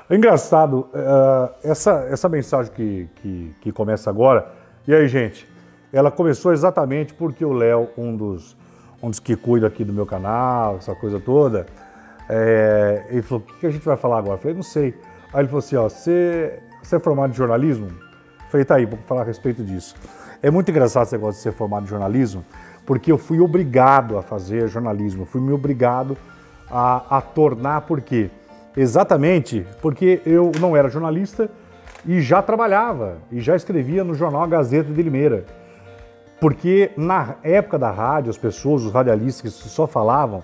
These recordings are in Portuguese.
É engraçado, essa mensagem que começa agora, e aí, gente, ela começou exatamente porque o Léo, um dos que cuida aqui do meu canal, essa coisa toda, ele falou, o que a gente vai falar agora? Eu falei, não sei. Aí ele falou assim, ó, você é formado em jornalismo? Eu falei, tá aí, vou falar a respeito disso. É muito engraçado esse negócio de ser formado em jornalismo, porque eu fui obrigado a fazer jornalismo, fui me obrigado a tornar, por quê? Exatamente porque eu não era jornalista e já trabalhava, e já escrevia no jornal A Gazeta de Limeira. Porque na época da rádio, as pessoas, os radialistas que só falavam,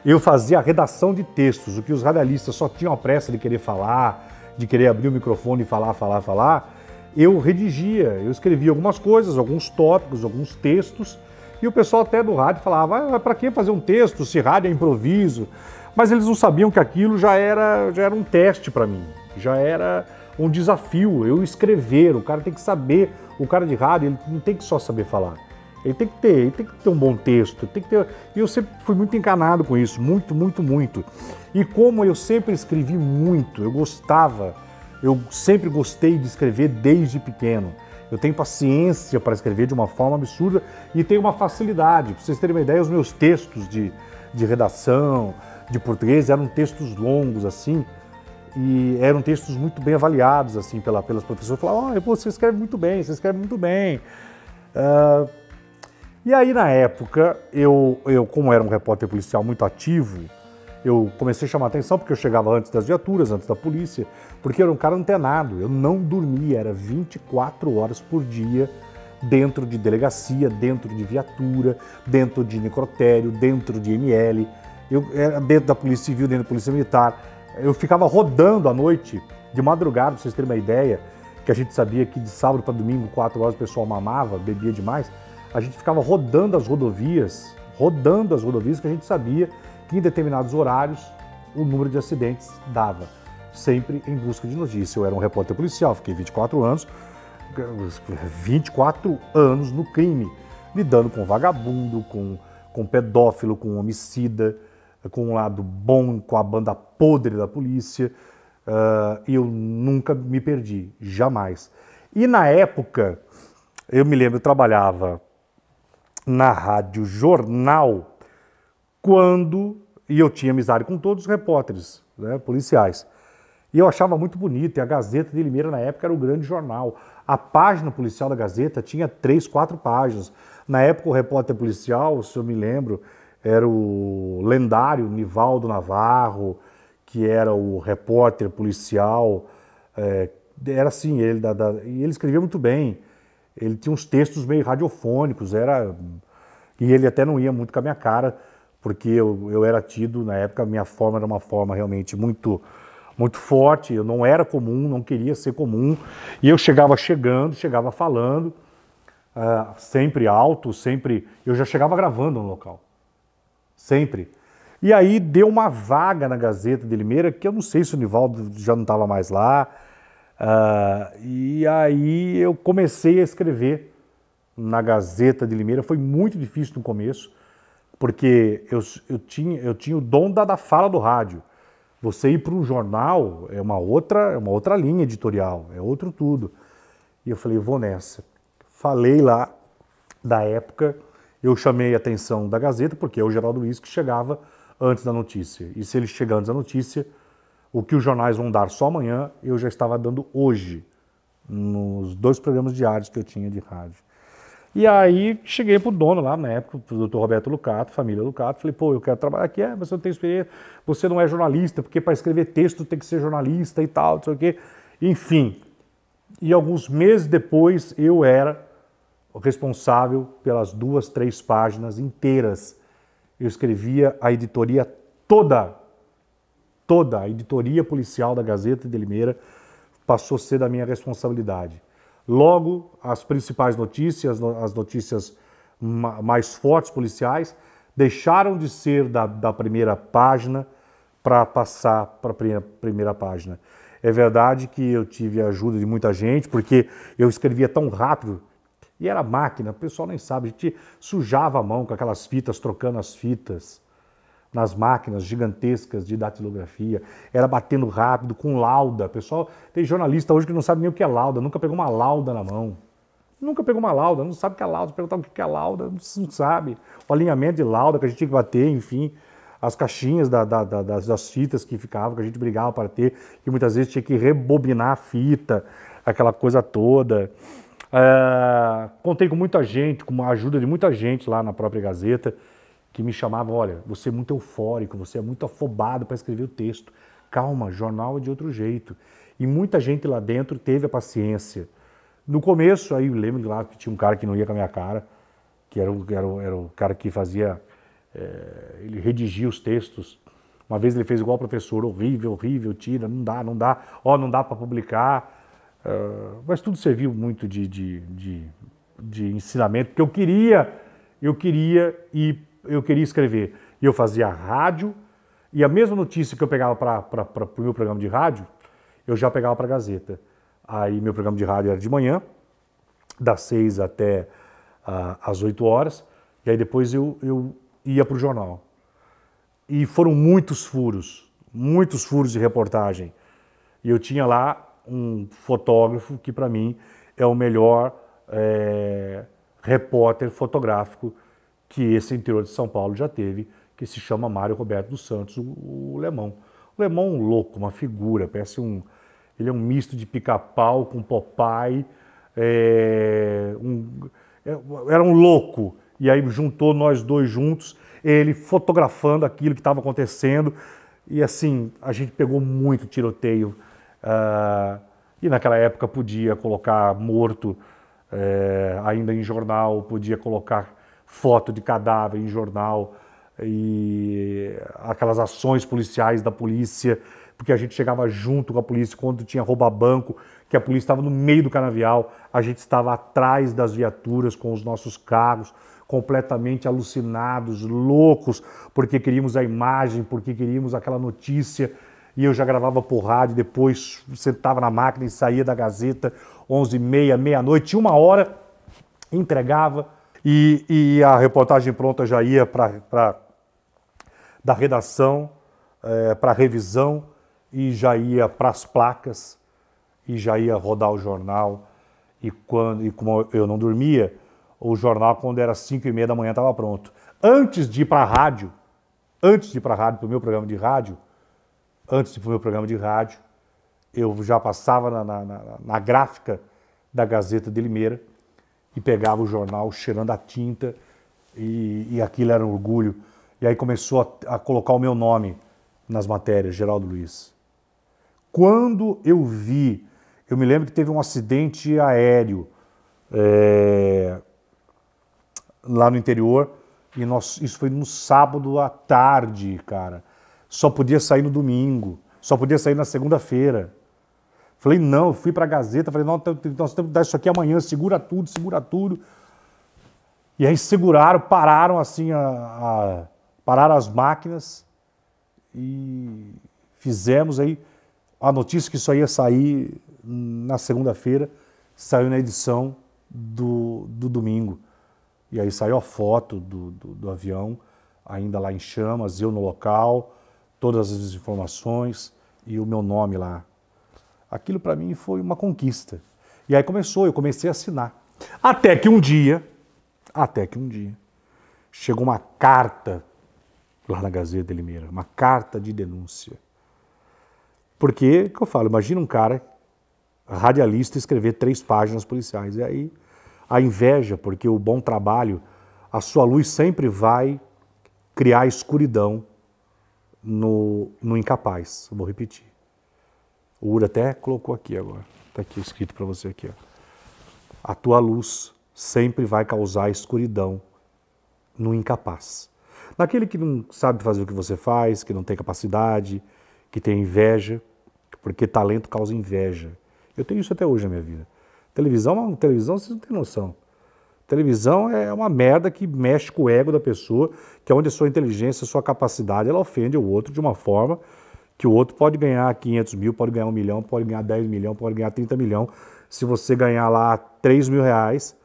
eu fazia a redação de textos, o que os radialistas só tinham a pressa de querer falar, de querer abrir o microfone e falar, eu redigia, eu escrevia algumas coisas, alguns tópicos, alguns textos, e o pessoal até do rádio falava, para que fazer um texto, se rádio é improviso? Mas eles não sabiam que aquilo já era um teste para mim, já era um desafio, eu escrever, o cara tem que saber, o cara de rádio, ele não tem que só saber falar, ele tem que ter um bom texto, tem que ter, e eu sempre fui muito encanado com isso, muito. E como eu sempre escrevi muito, eu sempre gostei de escrever desde pequeno. Eu tenho paciência para escrever de uma forma absurda e tenho uma facilidade. Para vocês terem uma ideia, os meus textos de redação, de português, eram textos longos, assim, e eram textos muito bem avaliados, assim, pelas professoras. Falavam, você escreve muito bem, você escreve muito bem. E aí, na época, eu, como era um repórter policial muito ativo, eu comecei a chamar a atenção porque eu chegava antes das viaturas, antes da polícia, porque eu era um cara antenado, eu não dormia, era 24 horas por dia dentro de delegacia, dentro de viatura, dentro de necrotério, dentro de ML, eu era dentro da Polícia Civil, dentro da Polícia Militar, eu ficava rodando à noite, de madrugada, pra vocês terem uma ideia, que a gente sabia que de sábado para domingo, 4 horas, o pessoal mamava, bebia demais, a gente ficava rodando as rodovias que a gente sabia que em determinados horários o número de acidentes dava, sempre em busca de notícia. Eu era um repórter policial, fiquei 24 anos no crime, lidando com vagabundo, com pedófilo, com homicida, com um lado bom, com a banda podre da polícia, e eu nunca me perdi, jamais. E na época, eu me lembro, eu trabalhava na Rádio Jornal, e eu tinha amizade com todos os repórteres, né, policiais. E eu achava muito bonito, e a Gazeta de Limeira na época era o grande jornal. A página policial da Gazeta tinha 3, 4 páginas. Na época o repórter policial, se eu me lembro, era o lendário Nivaldo Navarro, que era o repórter policial. Era assim, e ele escrevia muito bem. Ele tinha uns textos meio radiofônicos, e ele até não ia muito com a minha cara, porque eu era tido, na época, a minha forma era uma forma realmente muito forte, eu não era comum, não queria ser comum, e eu chegava falando, sempre alto, eu já chegava gravando no local, sempre. E aí deu uma vaga na Gazeta de Limeira, que eu não sei se o Nivaldo já não estava mais lá, e aí eu comecei a escrever na Gazeta de Limeira. Foi muito difícil no começo, porque eu tinha o dom da fala do rádio. Você ir para um jornal é uma outra linha editorial, é outro tudo. E eu falei, vou nessa. Falei lá da época, eu chamei a atenção da Gazeta, porque é o Geraldo Luiz que chegava antes da notícia. E se ele chega antes da notícia, o que os jornais vão dar só amanhã, eu já estava dando hoje, nos 2 programas diários que eu tinha de rádio. E aí cheguei pro dono lá, na época, pro Dr. Roberto Lucato, família Lucato, falei, eu quero trabalhar aqui, mas você não tem experiência, você não é jornalista, porque para escrever texto tem que ser jornalista e tal, não sei o quê. Enfim, e alguns meses depois eu era o responsável pelas 2, 3 páginas inteiras. Eu escrevia a editoria toda a editoria policial da Gazeta de Limeira passou a ser da minha responsabilidade. Logo, as principais notícias, as notícias mais fortes policiais, deixaram de ser da primeira página para passar para a primeira página. É verdade que eu tive a ajuda de muita gente, porque eu escrevia tão rápido, e era máquina, o pessoal nem sabe, a gente sujava a mão com aquelas fitas, trocando as fitas. nas máquinas gigantescas de datilografia, era batendo rápido, com lauda. Pessoal, tem jornalista hoje que não sabe nem o que é lauda, nunca pegou uma lauda na mão. Nunca pegou uma lauda, não sabe o que é lauda, se perguntar o que é lauda, não sabe. O alinhamento de lauda que a gente tinha que bater, enfim, as caixinhas das fitas que ficavam, que a gente brigava para ter, que muitas vezes tinha que rebobinar a fita, aquela coisa toda. Contei com muita gente, com a ajuda de muita gente lá na própria Gazeta, que me chamava, olha, você é muito eufórico, você é muito afobado para escrever o texto. Calma, jornal é de outro jeito. E muita gente lá dentro teve a paciência. No começo, aí eu lembro lá que tinha um cara que não ia com a minha cara, que era o cara que fazia, ele redigia os textos. Uma vez ele fez igual o professor, horrível, horrível, tira, não dá, não dá para publicar. Mas tudo serviu muito de ensinamento, porque eu queria escrever. E eu fazia rádio, e a mesma notícia que eu pegava para o meu programa de rádio, eu já pegava para a Gazeta. Aí meu programa de rádio era de manhã, das 6 até às 8 horas, e aí depois eu ia para o jornal. E foram muitos furos de reportagem. E eu tinha lá um fotógrafo que para mim é o melhor repórter fotográfico que esse interior de São Paulo já teve, que se chama Mário Roberto dos Santos, o Lemão. O Lemão é um louco, uma figura, parece ele é um misto de Pica-Pau com Popeye, era um louco. E aí juntou nós dois juntos, ele fotografando aquilo que estava acontecendo, e assim, a gente pegou muito tiroteio, e naquela época podia colocar morto ainda em jornal, podia colocar foto de cadáver em jornal, e aquelas ações policiais da polícia, porque a gente chegava junto com a polícia quando tinha rouba-banco, que a polícia estava no meio do canavial, a gente estava atrás das viaturas com os nossos carros, completamente alucinados, loucos, porque queríamos a imagem, porque queríamos aquela notícia, e eu já gravava por rádio, depois sentava na máquina e saía da Gazeta, 11h30, meia-noite, 1 hora, entregava, e a reportagem pronta já ia da redação para revisão, e já ia para as placas, e já ia rodar o jornal, e como eu não dormia, o jornal, quando era 5h30 da manhã, estava pronto. Antes de ir para a rádio, para o meu programa de rádio, eu já passava na gráfica da Gazeta de Limeira e pegava o jornal cheirando a tinta, e aquilo era um orgulho. E aí começou a colocar o meu nome nas matérias, Geraldo Luiz. Quando eu me lembro que teve um acidente aéreo lá no interior, e isso foi no sábado à tarde, cara. Só podia sair no domingo, só podia sair na segunda-feira. Falei, não, eu fui para a Gazeta, falei, não, nós temos que dar isso aqui amanhã, segura tudo. E aí pararam assim, pararam as máquinas e fizemos aí a notícia que só ia sair na segunda-feira, saiu na edição do domingo. E aí saiu a foto do avião, ainda lá em chamas, eu no local, todas as informações e o meu nome lá. Aquilo para mim foi uma conquista. E aí eu comecei a assinar. Até que um dia, chegou uma carta lá na Gazeta de Limeira, uma carta de denúncia. Porque, que eu falo, imagina um cara, radialista, escrever 3 páginas policiais. E aí a inveja, porque o bom trabalho, a sua luz sempre vai criar escuridão no incapaz. Eu vou repetir. O Ura até colocou aqui agora. Está aqui escrito para você aqui. Ó. A tua luz sempre vai causar escuridão no incapaz. Naquele que não sabe fazer o que você faz, que não tem capacidade, que tem inveja, porque talento causa inveja. Eu tenho isso até hoje na minha vida. Televisão, vocês não têm noção. Televisão é uma merda que mexe com o ego da pessoa, que é onde a sua inteligência, a sua capacidade, ela ofende o outro de uma forma que o outro pode ganhar 500 mil, pode ganhar 1 milhão, pode ganhar 10 milhões, pode ganhar 30 milhões. Se você ganhar lá 3 mil reais,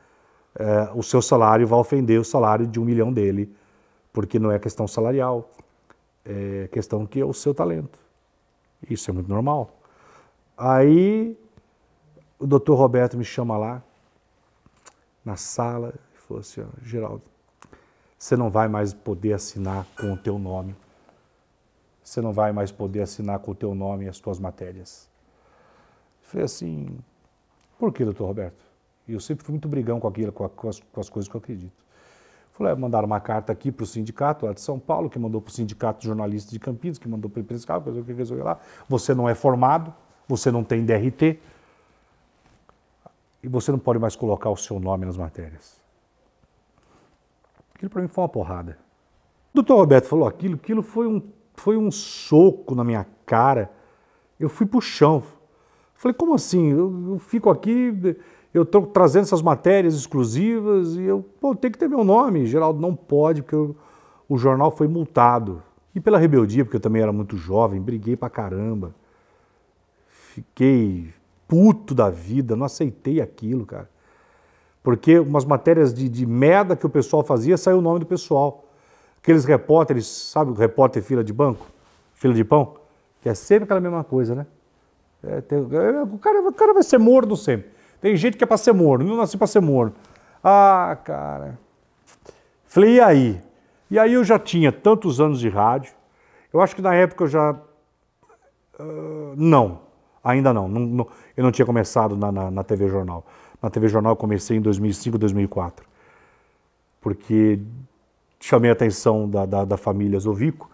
o seu salário vai ofender o salário de 1 milhão dele, porque não é questão salarial. É questão que é o seu talento. Isso é muito normal. Aí o doutor Roberto me chama lá, na sala, e falou assim, ó, Geraldo, você não vai mais poder assinar com o teu nome. Você não vai mais poder assinar com o teu nome as tuas matérias. Eu falei assim, por que, doutor Roberto? E eu sempre fui muito brigão com aquilo, com as coisas que eu acredito. Falei, mandaram uma carta aqui para o sindicato lá de São Paulo, que mandou para o sindicato de jornalistas de Campinas, que mandou para o imprensa, lá. Você não é formado, você não tem DRT, e você não pode mais colocar o seu nome nas matérias. Aquilo para mim foi uma porrada. O doutor Roberto falou aquilo foi um soco na minha cara. Eu fui pro chão. Falei, como assim? Eu fico aqui, eu estou trazendo essas matérias exclusivas e eu tenho que ter meu nome. Geraldo, não pode, porque o jornal foi multado. E pela rebeldia, porque eu também era muito jovem, briguei pra caramba. Fiquei puto da vida, não aceitei aquilo, cara. Porque umas matérias de merda que o pessoal fazia, saiu o nome do pessoal. Aqueles repórteres, sabe o repórter fila de banco? Fila de pão? Que é sempre aquela mesma coisa, né? O cara vai ser morno sempre. Tem gente que é pra ser morno, não nasci pra ser morno. Ah, cara. Falei, e aí? E aí eu já tinha tantos anos de rádio. Eu acho que na época eu já... não, ainda não. Eu não tinha começado na TV Jornal. Na TV Jornal eu comecei em 2005, 2004. Porque chamei a atenção da família Zovico,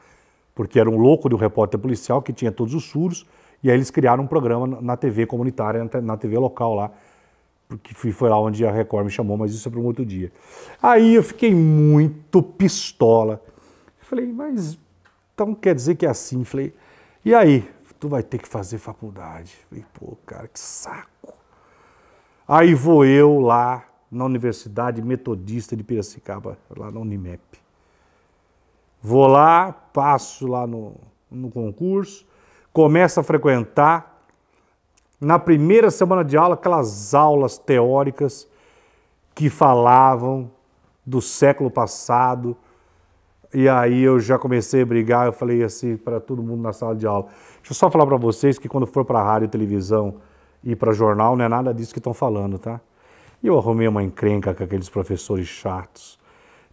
porque era um louco de um repórter policial que tinha todos os furos, e aí eles criaram um programa na TV comunitária, na TV local lá, porque foi lá onde a Record me chamou, mas isso é para um outro dia. Aí eu fiquei muito pistola. Falei, mas então quer dizer que é assim? Falei, e aí? Tu vai ter que fazer faculdade. Falei, pô, cara, que saco. Aí vou eu lá na Universidade Metodista de Piracicaba, lá na Unimep. Vou lá, passo lá no concurso, começo a frequentar. Na primeira semana de aula, aquelas aulas teóricas que falavam do século passado. E aí eu já comecei a brigar, eu falei assim para todo mundo na sala de aula. Deixa eu só falar para vocês que quando for para rádio, televisão e para jornal, não é nada disso que estão falando, tá? E eu arrumei uma encrenca com aqueles professores chatos.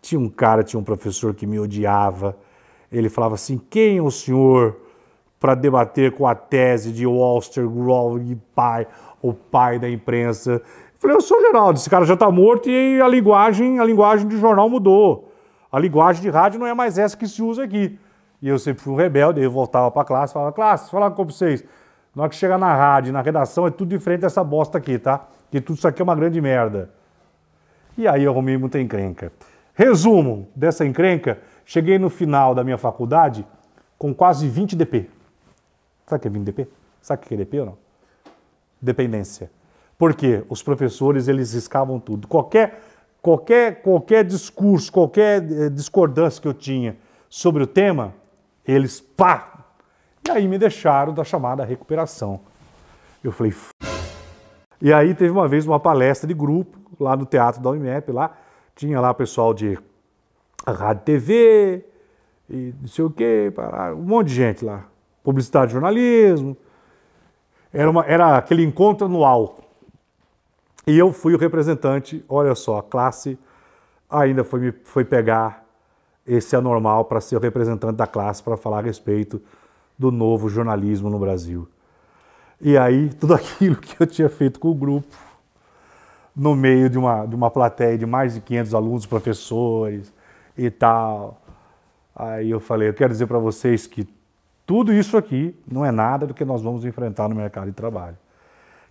Tinha um professor que me odiava. Ele falava assim, quem é o senhor para debater com a tese de Walter Groll, o pai da imprensa? Eu falei, eu sou Geraldo, esse cara já está morto e a linguagem de jornal mudou. A linguagem de rádio não é mais essa que se usa aqui. E eu sempre fui um rebelde, eu voltava para a classe, falava, classe, falar com vocês. Na hora que chegar na rádio, na redação, é tudo diferente dessa bosta aqui, tá? Que tudo isso aqui é uma grande merda. E aí eu arrumei muita encrenca. Resumo dessa encrenca, cheguei no final da minha faculdade com quase 20 DP. Sabe o que é 20 DP? Sabe o que é DP ou não? Dependência. Por quê? Os professores, eles riscavam tudo. Qualquer discurso, qualquer discordância que eu tinha sobre o tema, eles, pá! E aí me deixaram da chamada recuperação. Eu falei... E aí teve uma vez uma palestra de grupo, lá no Teatro da Unimep, lá, tinha lá pessoal de rádio, TV, e não sei o quê, um monte de gente lá. Publicidade e jornalismo. Era aquele encontro anual. E eu fui o representante, olha só, a classe ainda foi pegar esse anormal para ser o representante da classe para falar a respeito do novo jornalismo no Brasil. E aí, tudo aquilo que eu tinha feito com o grupo, no meio de uma plateia de mais de 500 alunos, professores e tal. Aí eu falei, eu quero dizer para vocês que tudo isso aqui não é nada do que nós vamos enfrentar no mercado de trabalho.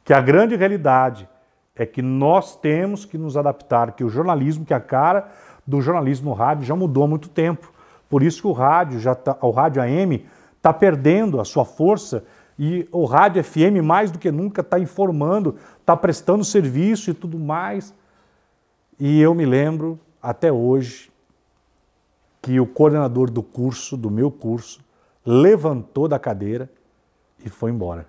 Que a grande realidade é que nós temos que nos adaptar, que o jornalismo, que a cara do jornalismo no rádio já mudou há muito tempo. Por isso que o rádio AM está perdendo a sua força e o rádio FM mais do que nunca está informando, está prestando serviço e tudo mais. E eu me lembro até hoje que o coordenador do curso, do meu curso, levantou da cadeira e foi embora.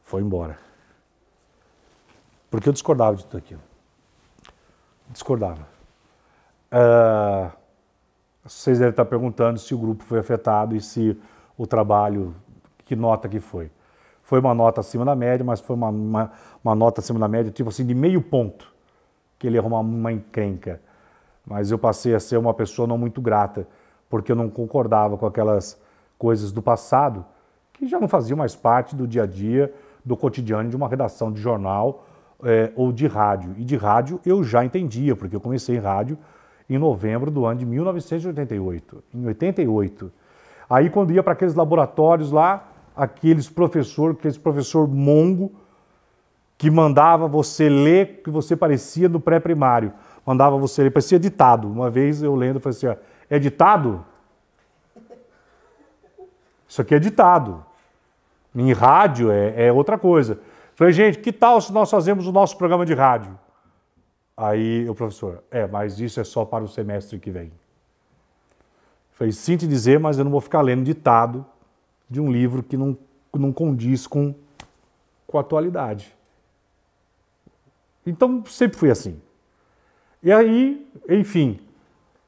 Foi embora. Porque eu discordava de tudo aquilo. Discordava. Vocês devem estar perguntando se o grupo foi afetado e se o trabalho, que nota que foi. Foi uma nota acima da média, mas foi uma nota acima da média, tipo assim, de meio ponto, que ele arrumou uma encrenca. Mas eu passei a ser uma pessoa não muito grata, porque eu não concordava com aquelas coisas do passado, que já não faziam mais parte do dia a dia, do cotidiano de uma redação de jornal ou de rádio. E de rádio eu já entendia, porque eu comecei em rádio em novembro do ano de 1988, em 88. Aí quando ia para aqueles laboratórios lá, aqueles professor mongo, que mandava você ler que você parecia no pré-primário. Mandava você ler, parecia ditado. Uma vez eu lendo, eu falei assim, é ditado? Isso aqui é ditado. Em rádio é outra coisa. Falei, gente, que tal se nós fazemos o nosso programa de rádio? Aí o professor, mas isso é só para o semestre que vem. Falei, sinto dizer, mas eu não vou ficar lendo ditado de um livro que não condiz com a atualidade. Então, sempre fui assim. E aí, enfim,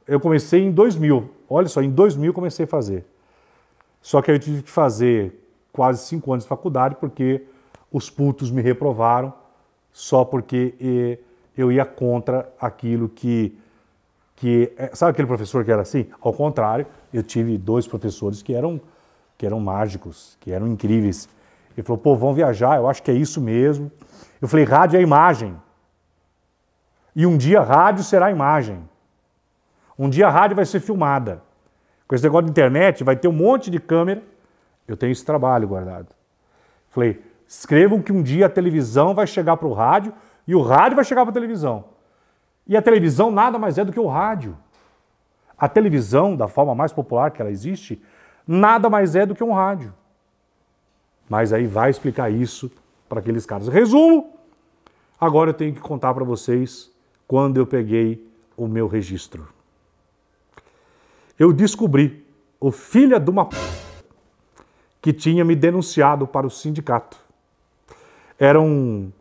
eu comecei em 2000. Olha só, em 2000 comecei a fazer. Só que aí eu tive que fazer quase 5 anos de faculdade porque os putos me reprovaram só porque eu ia contra aquilo que... Sabe aquele professor que era assim? Ao contrário, eu tive 2 professores que eram mágicos, que eram incríveis. Ele falou, pô, vamos viajar, eu acho que é isso mesmo. Eu falei, rádio é imagem. E um dia rádio será imagem. Um dia a rádio vai ser filmada. Com esse negócio de internet, vai ter um monte de câmera. Eu tenho esse trabalho guardado. Falei, escrevam que um dia a televisão vai chegar para o rádio e o rádio vai chegar para a televisão. E a televisão nada mais é do que o rádio. A televisão, da forma mais popular que ela existe, nada mais é do que um rádio. Mas aí vai explicar isso para aqueles caras. Resumo, agora eu tenho que contar para vocês quando eu peguei o meu registro. Eu descobri o filho de uma p... que tinha me denunciado para o sindicato. Era um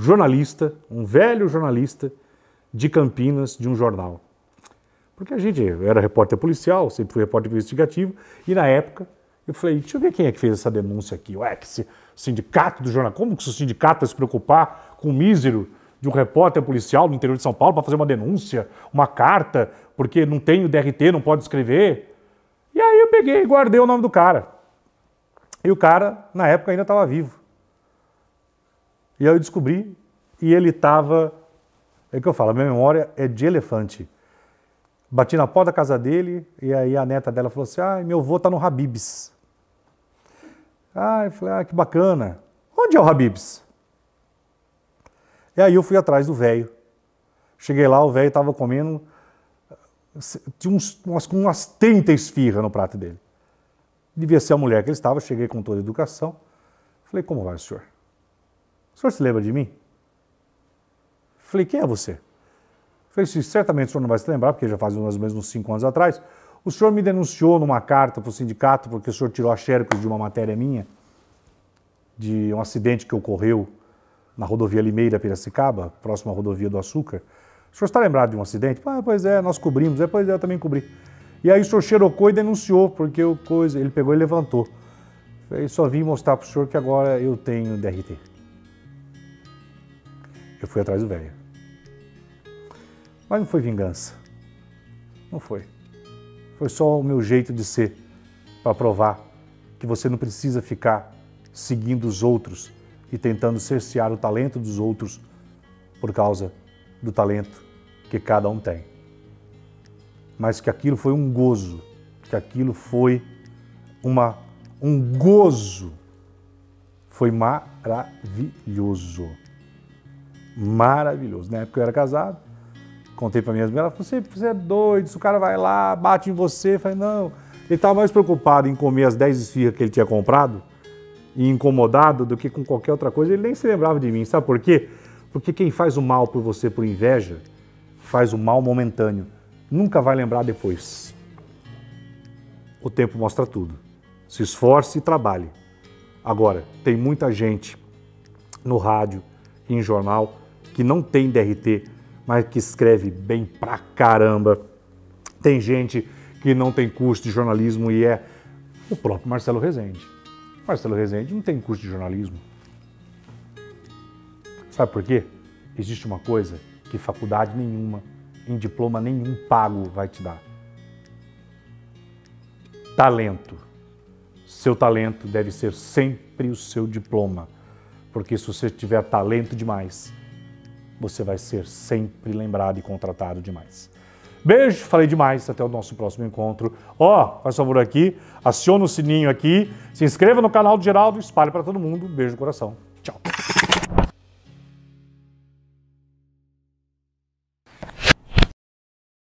jornalista, um velho jornalista de Campinas, de um jornal. Porque eu era repórter policial, sempre fui repórter investigativo, e na época eu falei, deixa eu ver quem é que fez essa denúncia aqui. Ué, que esse sindicato do jornal, como que o sindicato vai se preocupar com o mísero de um repórter policial do interior de São Paulo para fazer uma denúncia, uma carta, porque não tem o DRT, não pode escrever? E aí eu peguei e guardei o nome do cara. E o cara, na época, ainda estava vivo. E aí eu descobri, e ele estava... É o que eu falo, a minha memória é de elefante. Bati na porta da casa dele, e aí a neta dela falou assim, meu avô está no Habib's. Eu falei, que bacana. Onde é o Habib's? E aí eu fui atrás do velho. Cheguei lá, o velho estava comendo, tinha umas 30 esfirras no prato dele. Devia ser a mulher que ele estava, cheguei com toda a educação. Falei, como vai o senhor? O senhor se lembra de mim? Falei, quem é você? Falei, certamente o senhor não vai se lembrar, porque já faz mais ou menos uns 5 anos atrás. O senhor me denunciou numa carta para o sindicato porque o senhor tirou a xerox de uma matéria minha, de um acidente que ocorreu na rodovia Limeira-Piracicaba, próxima à rodovia do Açúcar. O senhor está lembrado de um acidente? Pois é, nós cobrimos. Pois é, eu também cobri. E aí o senhor xerocou e denunciou, porque ele pegou e levantou. Eu só vim mostrar para o senhor que agora eu tenho DRT. Eu fui atrás do velho. Mas não foi vingança. Não foi. Foi só o meu jeito de ser, para provar que você não precisa ficar seguindo os outros e tentando cercear o talento dos outros por causa do talento que cada um tem. Mas que aquilo foi um gozo, que aquilo foi um gozo. Foi maravilhoso. Maravilhoso. Na época eu era casado, contei para minha mulher, ela falou, você é doido, se o cara vai lá, bate em você. Eu falei, não. Ele estava mais preocupado em comer as 10 esfirras que ele tinha comprado e incomodado do que com qualquer outra coisa. Ele nem se lembrava de mim. Sabe por quê? Porque quem faz o mal por você por inveja, faz o mal momentâneo. Nunca vai lembrar depois. O tempo mostra tudo. Se esforce e trabalhe. Agora, tem muita gente no rádio e em jornal que não tem DRT, mas que escreve bem pra caramba. Tem gente que não tem curso de jornalismo e é o próprio Marcelo Rezende. Marcelo Rezende não tem curso de jornalismo. Sabe por quê? Existe uma coisa que faculdade nenhuma, em diploma nenhum pago vai te dar. Talento. Seu talento deve ser sempre o seu diploma, porque se você tiver talento demais, você vai ser sempre lembrado e contratado demais. Beijo, falei demais, até o nosso próximo encontro. Faz favor aqui, aciona o sininho aqui, se inscreva no canal do Geraldo, espalhe para todo mundo. Beijo no coração.